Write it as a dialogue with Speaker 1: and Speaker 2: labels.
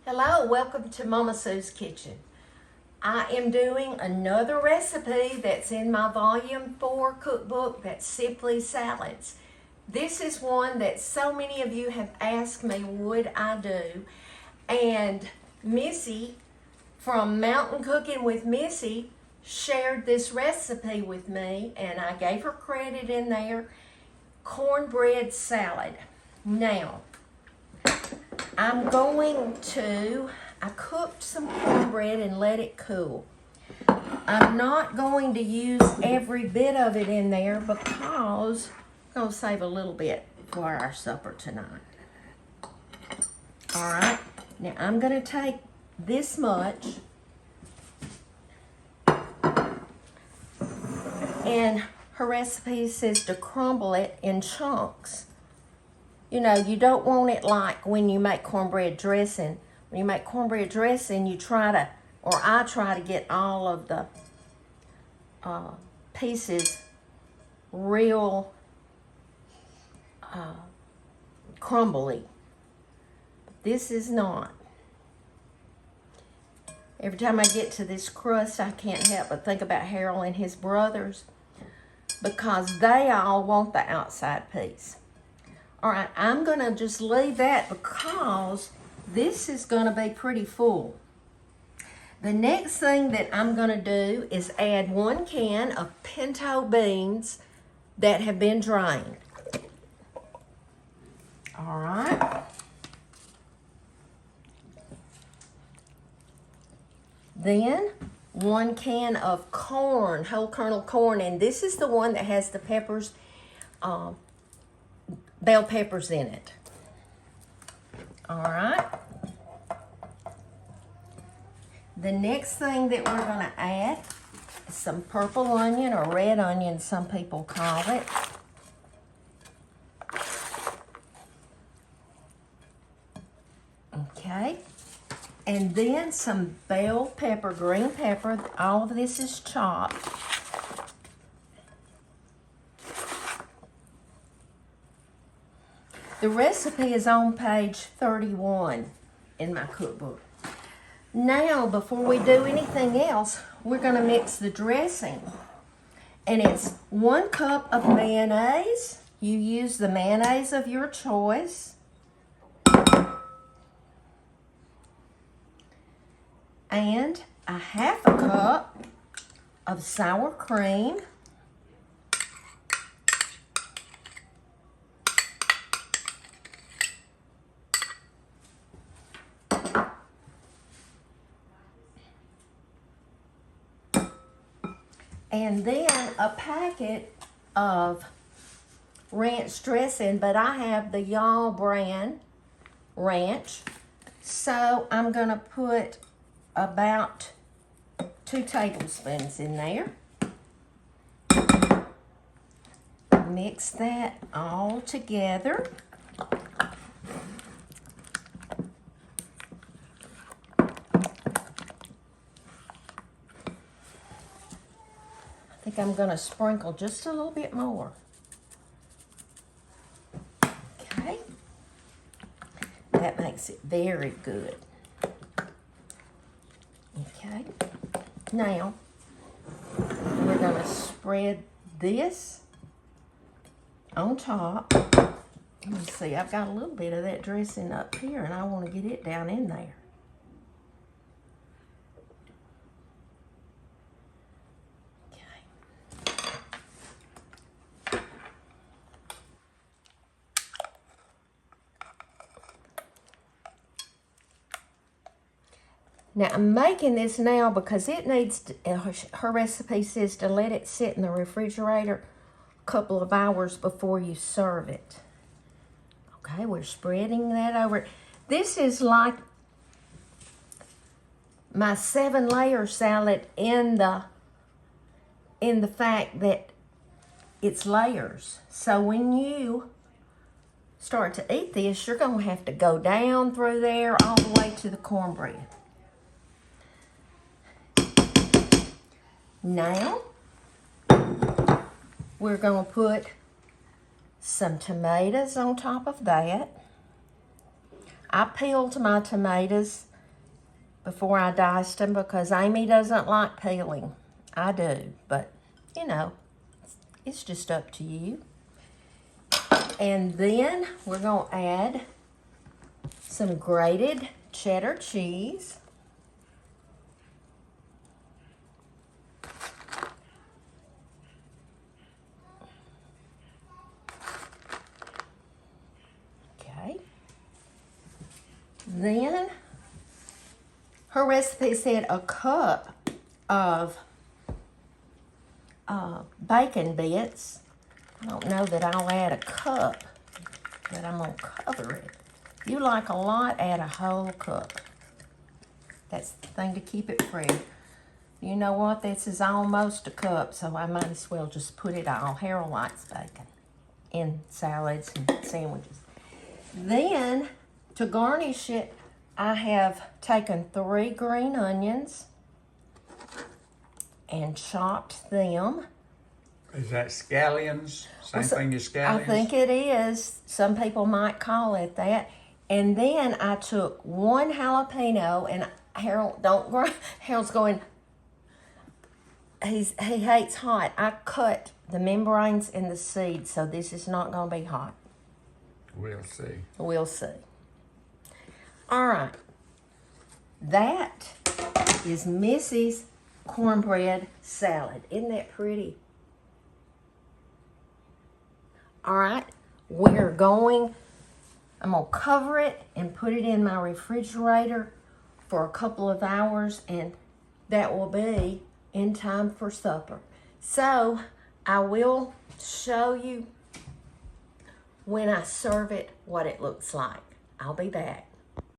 Speaker 1: Hello, welcome to Mama Sue's Kitchen. I am doing another recipe that's in my Volume 4 cookbook, that's Simply Salads. This is one that so many of you have asked me would I do, and Missy from Mountain Cooking with Missy shared this recipe with me, and I gave her credit in there. Cornbread salad. Now, I cooked some cornbread and let it cool. I'm not going to use every bit of it in there because I'm going to save a little bit for our supper tonight. All right, now I'm going to take this much and her recipe says to crumble it in chunks. You know, you don't want it like when you make cornbread dressing. When you make cornbread dressing, I try to get all of the pieces real crumbly. This is not. Every time I get to this crust, I can't help but think about Harold and his brothers because they all want the outside piece. All right, I'm gonna just leave that because this is gonna be pretty full. The next thing that I'm gonna do is add 1 can of pinto beans that have been drained. All right. Then 1 can of corn, whole kernel corn, and this is the one that has the peppers, bell peppers in it. All right. The next thing that we're going to add is some purple onion or red onion, some people call it. Okay. And then some bell pepper, green pepper. All of this is chopped. The recipe is on page 31 in my cookbook. Now, before we do anything else, we're going to mix the dressing. And it's 1 cup of mayonnaise. You use the mayonnaise of your choice. And a 1/2 cup of sour cream. And then a packet of ranch dressing, but I have the Y'all brand ranch. So I'm gonna put about 2 tablespoons in there. Mix that all together. I think I'm gonna sprinkle just a little bit more. Okay. That makes it very good. Okay. Now, we're gonna spread this on top. Let me see, I've got a little bit of that dressing up here and I want to get it down in there. Now, I'm making this now because it needs to, her recipe says to let it sit in the refrigerator a couple of hours before you serve it. Okay, we're spreading that over. This is like my 7-layer salad in the fact that it's layers. So when you start to eat this, you're going to have to go down through there all the way to the cornbread. Now, we're going to put some tomatoes on top of that. I peeled my tomatoes before I diced them because Amy doesn't like peeling. I do, but you know, it's just up to you. And then we're going to add some grated cheddar cheese. Okay. Then her recipe said a cup of bacon bits. I don't know that I'll add a cup, but I'm going to cover it. If you like a lot, add a whole cup. That's the thing to keep it free. You know what? This is almost a cup, so I might as well just put it all. Harold likes bacon in salads and sandwiches. Then, to garnish it, I have taken 3 green onions and chopped them.
Speaker 2: Is that scallions? Same thing as scallions?
Speaker 1: I think it is. Some people might call it that. And then I took 1 jalapeno, and Harold, Harold's going, he hates hot. I cut the membranes and the seeds, so this is not going to be hot.
Speaker 2: We'll see.
Speaker 1: We'll see. All right. That is Missy's cornbread salad. Isn't that pretty? All right. I'm going to cover it and put it in my refrigerator for a couple of hours, and that will be in time for supper. So I will show you when I serve it what it looks like. I'll be back.